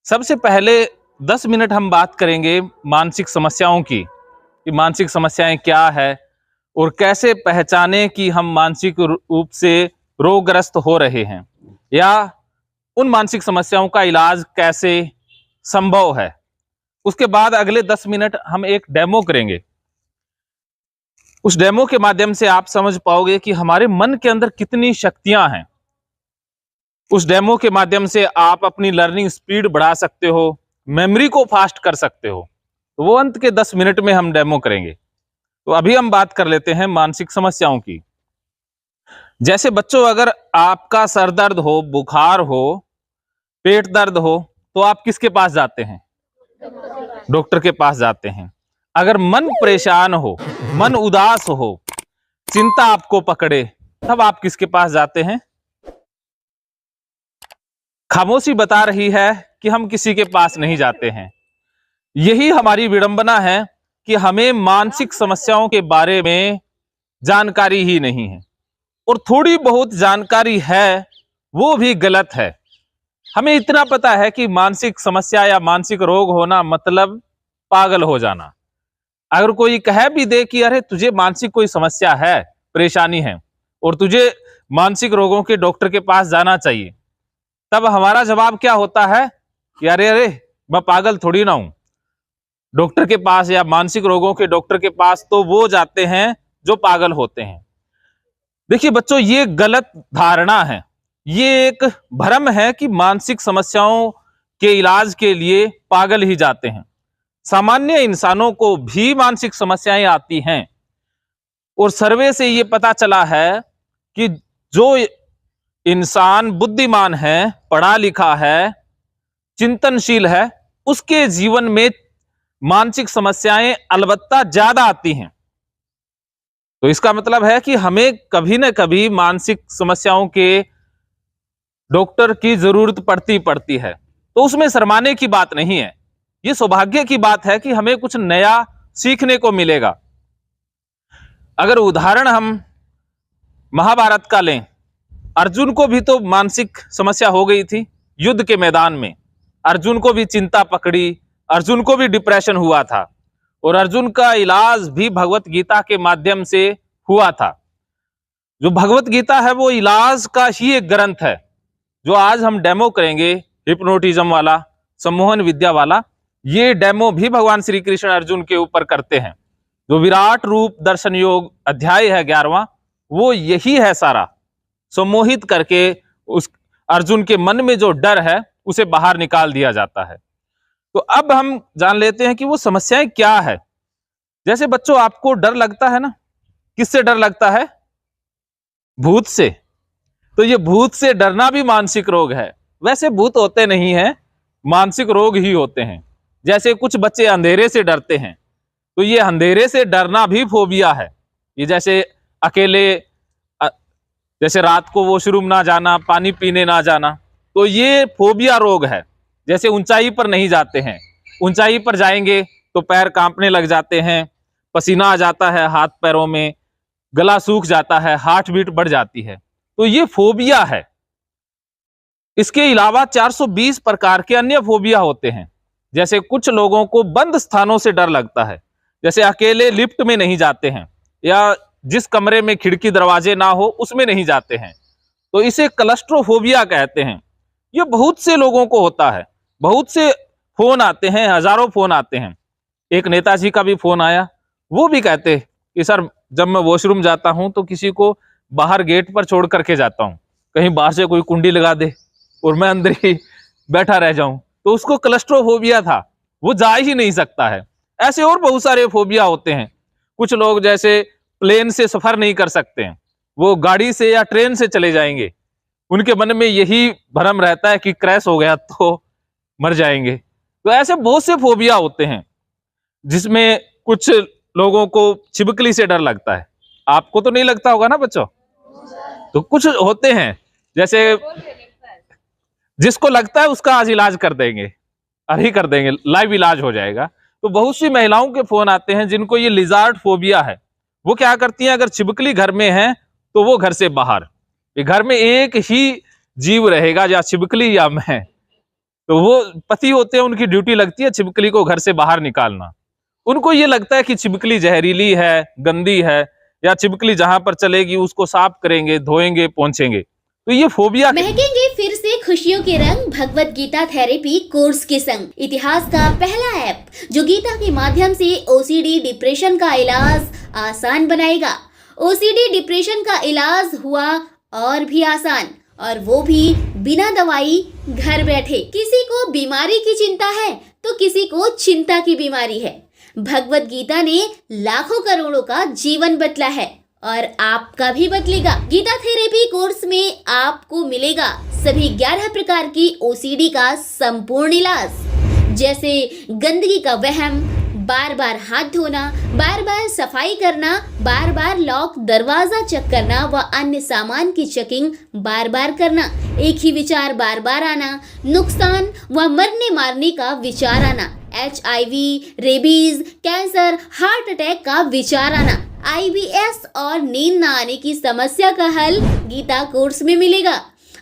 सबसे पहले 10 मिनट हम बात करेंगे मानसिक समस्याओं की, कि मानसिक समस्याएं क्या है और कैसे पहचाने कि हम मानसिक रूप से रोगग्रस्त हो रहे हैं, या उन मानसिक समस्याओं का इलाज कैसे संभव है। उसके बाद अगले 10 मिनट हम एक डेमो करेंगे। उस डेमो के माध्यम से आप समझ पाओगे कि हमारे मन के अंदर कितनी शक्तियां हैं। उस डेमो के माध्यम से आप अपनी लर्निंग स्पीड बढ़ा सकते हो, मेमोरी को फास्ट कर सकते हो। तो वो अंत के 10 मिनट में हम डेमो करेंगे। तो अभी हम बात कर लेते हैं मानसिक समस्याओं की। जैसे बच्चों, अगर आपका सर दर्द हो, बुखार हो, पेट दर्द हो, तो आप किसके पास जाते हैं? डॉक्टर के पास जाते हैं। अगर मन परेशान हो, मन उदास हो, चिंता आपको पकड़े, तब आप किसके पास जाते हैं? खामोशी बता रही है कि हम किसी के पास नहीं जाते हैं। यही हमारी विडंबना है कि हमें मानसिक समस्याओं के बारे में जानकारी ही नहीं है, और थोड़ी बहुत जानकारी है वो भी गलत है। हमें इतना पता है कि मानसिक समस्या या मानसिक रोग होना मतलब पागल हो जाना। अगर कोई कह भी दे कि अरे तुझे मानसिक कोई समस्या है, परेशानी है, और तुझे मानसिक रोगों के डॉक्टर के पास जाना चाहिए, तब हमारा जवाब क्या होता है कि अरे अरे मैं पागल थोड़ी ना हूं। डॉक्टर के पास या मानसिक रोगों के डॉक्टर के पास तो वो जाते हैं जो पागल होते हैं। देखिए बच्चों, ये गलत धारणा है, ये एक भ्रम है कि मानसिक समस्याओं के इलाज के लिए पागल ही जाते हैं। सामान्य इंसानों को भी मानसिक समस्याएं आती हैं, और सर्वे से ये पता चला है कि जो इंसान बुद्धिमान है, पढ़ा लिखा है, चिंतनशील है, उसके जीवन में मानसिक समस्याएं अलबत्ता ज्यादा आती हैं। तो इसका मतलब है कि हमें कभी न कभी मानसिक समस्याओं के डॉक्टर की जरूरत पड़ती है। तो उसमें शर्माने की बात नहीं है, ये सौभाग्य की बात है कि हमें कुछ नया सीखने को मिलेगा। अगर उदाहरण हम महाभारत का लें, अर्जुन को भी तो मानसिक समस्या हो गई थी। युद्ध के मैदान में अर्जुन को भी चिंता पकड़ी, अर्जुन को भी डिप्रेशन हुआ था, और अर्जुन का इलाज भी भगवत गीता के माध्यम से हुआ था। जो भगवत गीता है वो इलाज का ही एक ग्रंथ है। जो आज हम डेमो करेंगे, हिप्नोटिज्म वाला, सम्मोहन विद्या वाला, ये डेमो भी भगवान श्री कृष्ण अर्जुन के ऊपर करते हैं। जो विराट रूप दर्शन योग अध्याय है 11वां, वो यही है सारा। सम्मोहित करके उस अर्जुन के मन में जो डर है उसे बाहर निकाल दिया जाता है। तो अब हम जान लेते हैं कि वो समस्याएं क्या है। जैसे बच्चों, आपको डर लगता है ना, किससे डर लगता है? भूत से। तो ये भूत से डरना भी मानसिक रोग है। वैसे भूत होते नहीं हैं, मानसिक रोग ही होते हैं। जैसे कुछ बच्चे अंधेरे से डरते हैं, तो ये अंधेरे से डरना भी फोबिया है। ये जैसे अकेले, जैसे रात को वॉशरूम ना जाना, पानी पीने ना जाना, तो ये फोबिया रोग है। जैसे ऊंचाई पर नहीं जाते हैं, ऊंचाई पर जाएंगे तो पैर कांपने लग जाते हैं, पसीना आ जाता है हाथ पैरों में, गला सूख जाता है, हार्ट बीट बढ़ जाती है, तो ये फोबिया है। इसके अलावा 420 प्रकार के अन्य फोबिया होते हैं। जैसे कुछ लोगों को बंद स्थानों से डर लगता है, जैसे अकेले लिफ्ट में नहीं जाते हैं, या जिस कमरे में खिड़की दरवाजे ना हो उसमें नहीं जाते हैं, तो इसे क्लस्ट्रोफोबिया कहते हैं। ये बहुत से लोगों को होता है। बहुत से फोन आते हैं, हजारों फोन आते हैं। एक नेताजी का भी फोन आया, वो भी कहते कि सर जब मैं वॉशरूम जाता हूं तो किसी को बाहर गेट पर छोड़ करके जाता हूं, कहीं बाहर से कोई कुंडी लगा दे और मैं अंदर ही बैठा रह जाऊं। तो उसको क्लस्ट्रोफोबिया था, वो जा ही नहीं सकता है। ऐसे और बहुत सारे फोबिया होते हैं। कुछ लोग जैसे प्लेन से सफर नहीं कर सकते हैं, वो गाड़ी से या ट्रेन से चले जाएंगे। उनके मन में यही भ्रम रहता है कि क्रैश हो गया तो मर जाएंगे। तो ऐसे बहुत से फोबिया होते हैं, जिसमें कुछ लोगों को छिपकली से डर लगता है। आपको तो नहीं लगता होगा ना बच्चों? तो कुछ होते हैं, जैसे जिसको लगता है उसका आज इलाज कर देंगे, अभी कर देंगे, लाइव इलाज हो जाएगा। तो बहुत सी महिलाओं के फोन आते हैं जिनको ये लिजार्ड फोबिया है। वो क्या करती हैं, अगर छिपकली घर में है तो वो घर से बाहर, घर में एक ही जीव रहेगा, या छिपकली या मैं। तो वो पति होते हैं, उनकी ड्यूटी लगती है छिपकली को घर से बाहर निकालना। उनको ये लगता है कि छिपकली जहरीली है, गंदी है, या छिपकली जहां पर चलेगी उसको साफ करेंगे, धोएंगे, पोंछेंगे। तो ये फोबिया महकेंगे फिर से खुशियों के रंग भगवत गीता थेरेपी कोर्स के संग। इतिहास का पहला ऐप जो गीता के माध्यम से ओसीडी डिप्रेशन का इलाज आसान बनाएगा। ओसीडी डिप्रेशन का इलाज हुआ और भी आसान, और वो भी बिना दवाई, घर बैठे। किसी को बीमारी की चिंता है तो किसी को चिंता की बीमारी है। भगवत गीता ने लाखों करोड़ों का जीवन बदला है और आपका भी बदलेगा। गीता थेरेपी कोर्स में आपको मिलेगा सभी 11 प्रकार की ओसीडी का संपूर्ण इलाज, जैसे गंदगी का वहम, बार बार हाथ धोना, बार बार सफाई करना, बार बार लॉक दरवाजा चेक करना व अन्य सामान की चेकिंग बार बार करना, एक ही विचार बार बार आना, नुकसान व मरने मारने का विचार आना, HIV, rabies, cancer, heart attack का विचार आना, IBS और नींद न आने की समस्या का हल गीता कोर्स में मिलेगा।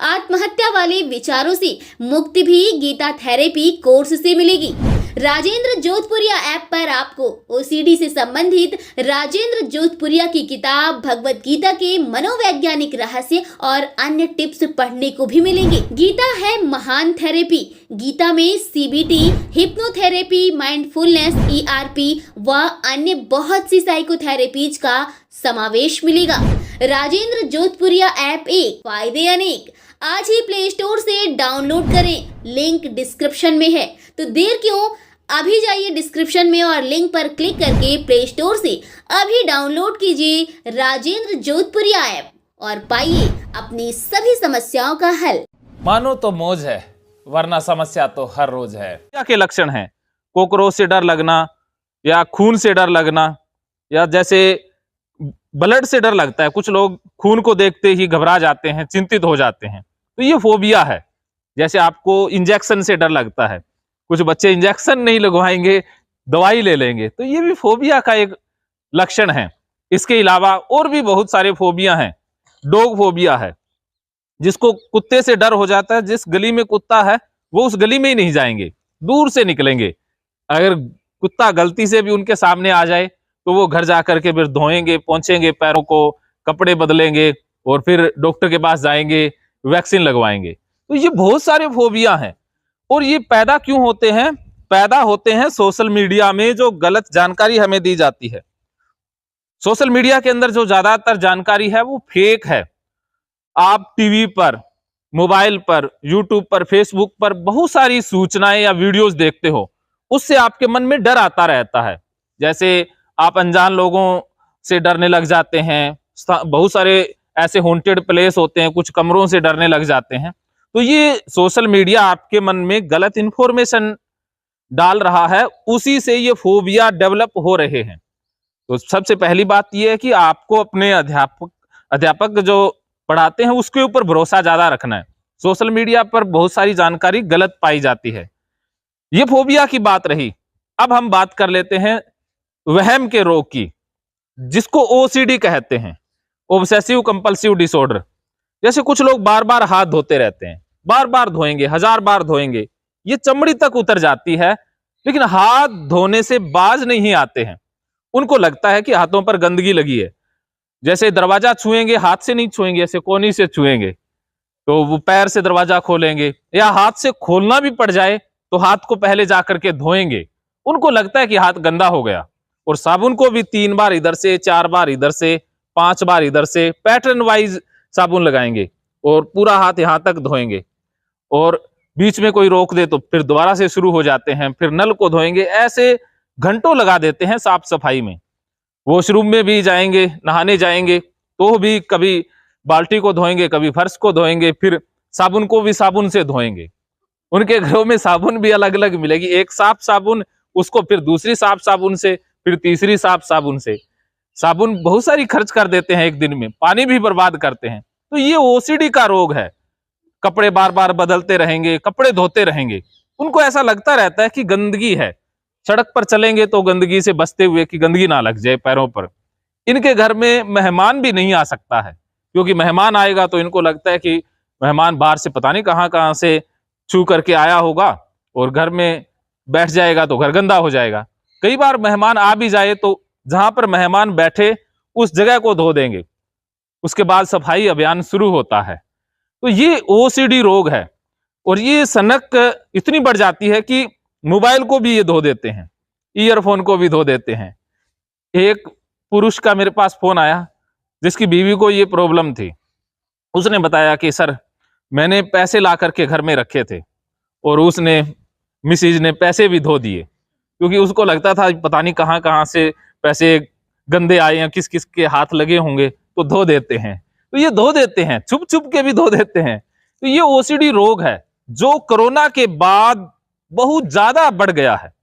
आत्महत्या वाले विचारों से मुक्ति भी गीता थेरेपी कोर्स से मिलेगी। राजेंद्र जोधपुरिया ऐप पर आपको ओसीडी से संबंधित राजेंद्र जोधपुरिया की किताब भगवत गीता के मनोवैज्ञानिक रहस्य और अन्य टिप्स पढ़ने को भी मिलेंगे। गीता है महान थेरेपी। गीता में CBT, हिप्नोथेरेपी, माइंडफुलनेस, ERP व अन्य बहुत सी साइकोथेरेपीज का समावेश मिलेगा। राजेंद्र जोधपुरिया ऐप एक, फायदे अनेक। आज ही प्ले स्टोर से डाउनलोड करें, लिंक डिस्क्रिप्शन में है। तो देर क्यों, अभी जाइए डिस्क्रिप्शन में और लिंक पर क्लिक करके प्ले स्टोर से अभी डाउनलोड कीजिए राजेंद्र जोधपुरिया ऐप और पाइए अपनी सभी समस्याओं का हल। मानो तो मौज है, वरना समस्या तो हर रोज है। क्या के लक्षण हैं? कॉकरोच से डर लगना, या खून से डर लगना, या जैसे ब्लड से डर लगता है। कुछ लोग खून को देखते ही घबरा जाते हैं, चिंतित हो जाते हैं, तो ये फोबिया है। जैसे आपको इंजेक्शन से डर लगता है, कुछ बच्चे इंजेक्शन नहीं लगवाएंगे, दवाई ले लेंगे, तो ये भी फोबिया का एक लक्षण है। इसके अलावा और भी बहुत सारे फोबिया हैं। डॉग फोबिया है, जिसको कुत्ते से डर हो जाता है। जिस गली में कुत्ता है वो उस गली में ही नहीं जाएंगे, दूर से निकलेंगे। अगर कुत्ता गलती से भी उनके सामने आ जाए तो वो घर जाकर के फिर धोएंगे, पोंछेंगे पैरों को, कपड़े बदलेंगे और फिर डॉक्टर के पास जाएंगे, वैक्सीन लगवाएंगे। तो ये बहुत सारे फोबिया हैं। और ये पैदा क्यों होते हैं? पैदा होते हैं सोशल मीडिया में जो गलत जानकारी हमें दी जाती है। सोशल मीडिया के अंदर जो ज्यादातर जानकारी है वो फेक है। आप टीवी पर, मोबाइल पर, यूट्यूब पर, फेसबुक पर बहुत सारी सूचनाएं या वीडियोस देखते हो, उससे आपके मन में डर आता रहता है। जैसे आप अनजान लोगों से डरने लग जाते हैं, बहुत सारे ऐसे हॉन्टेड प्लेस होते हैं, कुछ कमरों से डरने लग जाते हैं। तो ये सोशल मीडिया आपके मन में गलत इंफॉर्मेशन डाल रहा है, उसी से ये फोबिया डेवलप हो रहे हैं। तो सबसे पहली बात ये है कि आपको अपने अध्यापक जो पढ़ाते हैं उसके ऊपर भरोसा ज्यादा रखना है। सोशल मीडिया पर बहुत सारी जानकारी गलत पाई जाती है। ये फोबिया की बात रही। अब हम बात कर लेते हैं वहम के रोग की, जिसको OCD कहते हैं, ऑब्सेसिव कंपल्सिव डिसऑर्डर। जैसे कुछ लोग बार बार हाथ धोते रहते हैं, बार बार धोएंगे, 1000 बार धोएंगे, ये चमड़ी तक उतर जाती है, लेकिन हाथ धोने से बाज नहीं आते हैं। उनको लगता है कि हाथों पर गंदगी लगी है। जैसे दरवाजा छुएंगे, हाथ से नहीं छुएंगे, ऐसे कोनी से छुएंगे, तो वो पैर से दरवाजा खोलेंगे, या हाथ से खोलना भी पड़ जाए तो हाथ को पहले जाकर के धोएंगे। उनको लगता है कि हाथ गंदा हो गया, और साबुन को भी 3 बार इधर से, 4 बार इधर से, 5 बार इधर से, पैटर्न वाइज साबुन लगाएंगे और पूरा हाथ यहां तक धोएंगे। और बीच में कोई रोक दे तो फिर दोबारा से शुरू हो जाते हैं, फिर नल को धोएंगे। ऐसे घंटों लगा देते हैं साफ सफाई में। वॉशरूम में भी जाएंगे, नहाने जाएंगे तो भी कभी बाल्टी को धोएंगे, कभी फर्श को धोएंगे, फिर साबुन को भी साबुन से धोएंगे। उनके घरों में साबुन भी अलग अलग मिलेगी, एक साफ साबुन, उसको फिर दूसरी साफ साबुन से, फिर तीसरी साफ साबुन से। साबुन बहुत सारी खर्च कर देते हैं एक दिन में, पानी भी बर्बाद करते हैं। तो ये OCD का रोग है। कपड़े बार बार बदलते रहेंगे, कपड़े धोते रहेंगे। उनको ऐसा लगता रहता है कि गंदगी है, सड़क पर चलेंगे तो गंदगी से बचते हुए कि गंदगी ना लग जाए पैरों पर। इनके घर में मेहमान भी नहीं आ सकता है, क्योंकि मेहमान आएगा तो इनको लगता है कि मेहमान बाहर से पता नहीं कहां कहां से छू करके आया होगा और घर में बैठ जाएगा तो घर गंदा हो जाएगा। कई बार मेहमान आ भी जाए तो जहां पर मेहमान बैठे उस जगह को धो देंगे, उसके बाद सफाई अभियान शुरू होता है। तो ये ओसीडी रोग है और ये सनक इतनी बढ़ जाती है कि मोबाइल को भी ये धो देते हैं, ईयरफोन को भी धो देते हैं। एक पुरुष का मेरे पास फोन आया जिसकी बीवी को ये प्रॉब्लम थी। उसने बताया कि सर मैंने पैसे ला करके घर में रखे थे और उसने मिसिज ने पैसे भी धो दिए, क्योंकि उसको लगता था पता नहीं कहाँ कहाँ से पैसे गंदे आए हैं, किस किस के हाथ लगे होंगे, तो धो देते हैं। तो ये धो देते हैं, छुप छुप के भी धो देते हैं। तो ये ओसीडी रोग है जो कोरोना के बाद बहुत ज्यादा बढ़ गया है।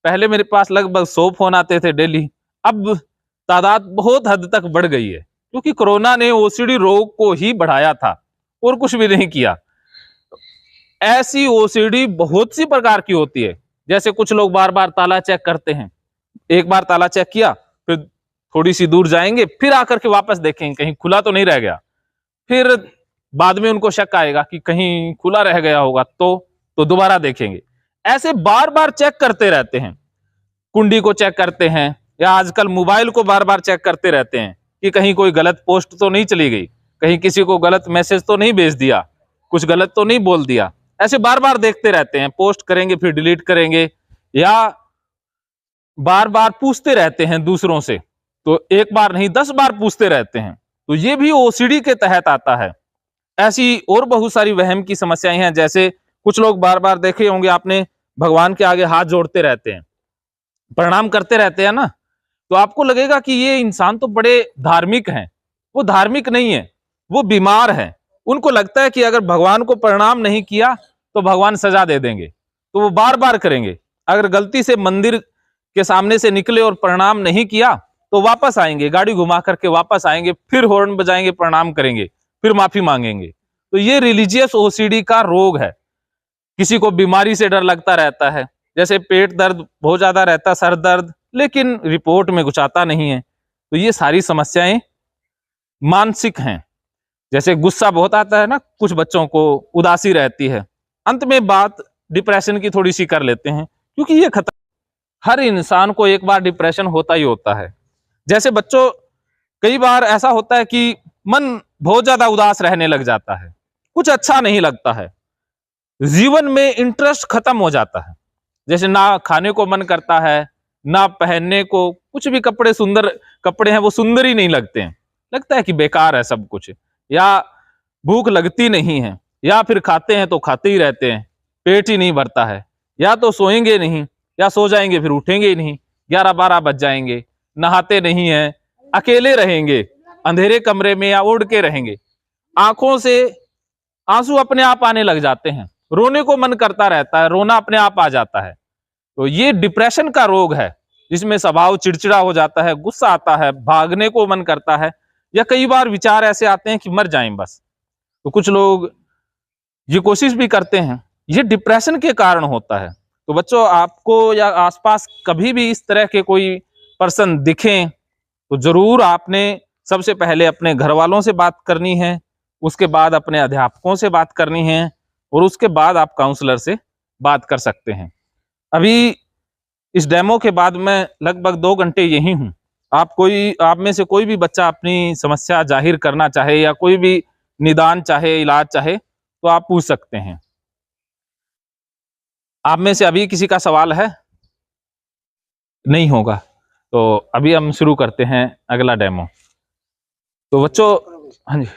पहले मेरे पास लगभग 100 फोन आते थे डेली, अब तादाद बहुत हद तक बढ़ गई है, क्योंकि कोरोना ने ओसीडी रोग को ही बढ़ाया था और कुछ भी नहीं किया। ऐसी ओसीडी बहुत सी प्रकार की होती है, जैसे कुछ लोग बार बार ताला चेक करते हैं। एक बार ताला चेक किया, फिर थोड़ी सी दूर जाएंगे, फिर आकर के वापस देखेंगे कहीं खुला तो नहीं रह गया। फिर बाद में उनको शक आएगा कि कहीं खुला रह गया होगा, तो दोबारा देखेंगे। ऐसे बार बार चेक करते रहते हैं। कुंडी को चेक करते हैं, या आजकल मोबाइल को बार बार चेक करते रहते हैं कि कहीं कोई गलत पोस्ट तो नहीं चली गई, कहीं किसी को गलत मैसेज तो नहीं भेज दिया, कुछ गलत तो नहीं बोल दिया। ऐसे बार बार देखते रहते हैं, पोस्ट करेंगे फिर डिलीट करेंगे, या बार बार पूछते रहते हैं दूसरों से, तो एक बार नहीं 10 बार पूछते रहते हैं। तो ये भी ओसीडी के तहत आता है। ऐसी और बहुत सारी वहम की समस्याएं हैं, जैसे कुछ लोग बार बार देखे होंगे आपने, भगवान के आगे हाथ जोड़ते रहते हैं, प्रणाम करते रहते हैं ना, तो आपको लगेगा कि ये इंसान तो बड़े धार्मिक हैं। वो धार्मिक नहीं है, वो बीमार है। उनको लगता है कि अगर भगवान को प्रणाम नहीं किया तो भगवान सजा दे देंगे, तो वो बार बार करेंगे। अगर गलती से मंदिर के सामने से निकले और प्रणाम नहीं किया तो वापस आएंगे, गाड़ी घुमा करके वापस आएंगे, फिर हॉर्न बजाएंगे, प्रणाम करेंगे, फिर माफी मांगेंगे। तो ये रिलीजियस ओसीडी का रोग है। किसी को बीमारी से डर लगता रहता है, जैसे पेट दर्द बहुत ज्यादा रहता, सर दर्द, लेकिन रिपोर्ट में कुछ आता नहीं है। तो ये सारी समस्याएं मानसिक हैं। जैसे गुस्सा बहुत आता है ना, कुछ बच्चों को उदासी रहती है, अंत में बात डिप्रेशन की थोड़ी सी कर लेते हैं, क्योंकि ये खतरा, हर इंसान को एक बार डिप्रेशन होता ही होता है। जैसे बच्चों, कई बार ऐसा होता है कि मन बहुत ज्यादा उदास रहने लग जाता है, कुछ अच्छा नहीं लगता है, जीवन में इंटरेस्ट खत्म हो जाता है। जैसे ना खाने को मन करता है, ना पहनने को, कुछ भी कपड़े सुंदर कपड़े हैं वो सुंदर ही नहीं लगते हैं, लगता है कि बेकार है सब कुछ, या भूख लगती नहीं है, या फिर खाते हैं तो खाते ही रहते हैं, पेट ही नहीं भरता है, या तो सोएंगे नहीं, या सो जाएंगे फिर उठेंगे ही नहीं, 11-12 बज जाएंगे, नहाते नहीं हैं, अकेले रहेंगे अंधेरे कमरे में या उड़ के रहेंगे, आंखों से आंसू अपने आप आने लग जाते हैं, रोने को मन करता रहता है, रोना अपने आप आ जाता है। तो ये डिप्रेशन का रोग है, जिसमें स्वभाव चिड़चिड़ा हो जाता है, गुस्सा आता है, भागने को मन करता है, या कई बार विचार ऐसे आते हैं कि मर जाएं बस। तो कुछ लोग ये कोशिश भी करते हैं, ये डिप्रेशन के कारण होता है। तो बच्चों, आपको या आसपास कभी भी इस तरह के कोई पर्सन दिखें तो जरूर आपने सबसे पहले अपने घर वालों से बात करनी है, उसके बाद अपने अध्यापकों से बात करनी है, और उसके बाद आप काउंसलर से बात कर सकते हैं। अभी इस डेमो के बाद मैं लगभग 2 घंटे यही हूँ। आप में से कोई भी बच्चा अपनी समस्या जाहिर करना चाहे, या कोई भी निदान चाहे, इलाज चाहे, तो आप पूछ सकते हैं। आप में से अभी किसी का सवाल है? नहीं होगा तो अभी हम शुरू करते हैं अगला डेमो। तो बच्चों, हाँ जी।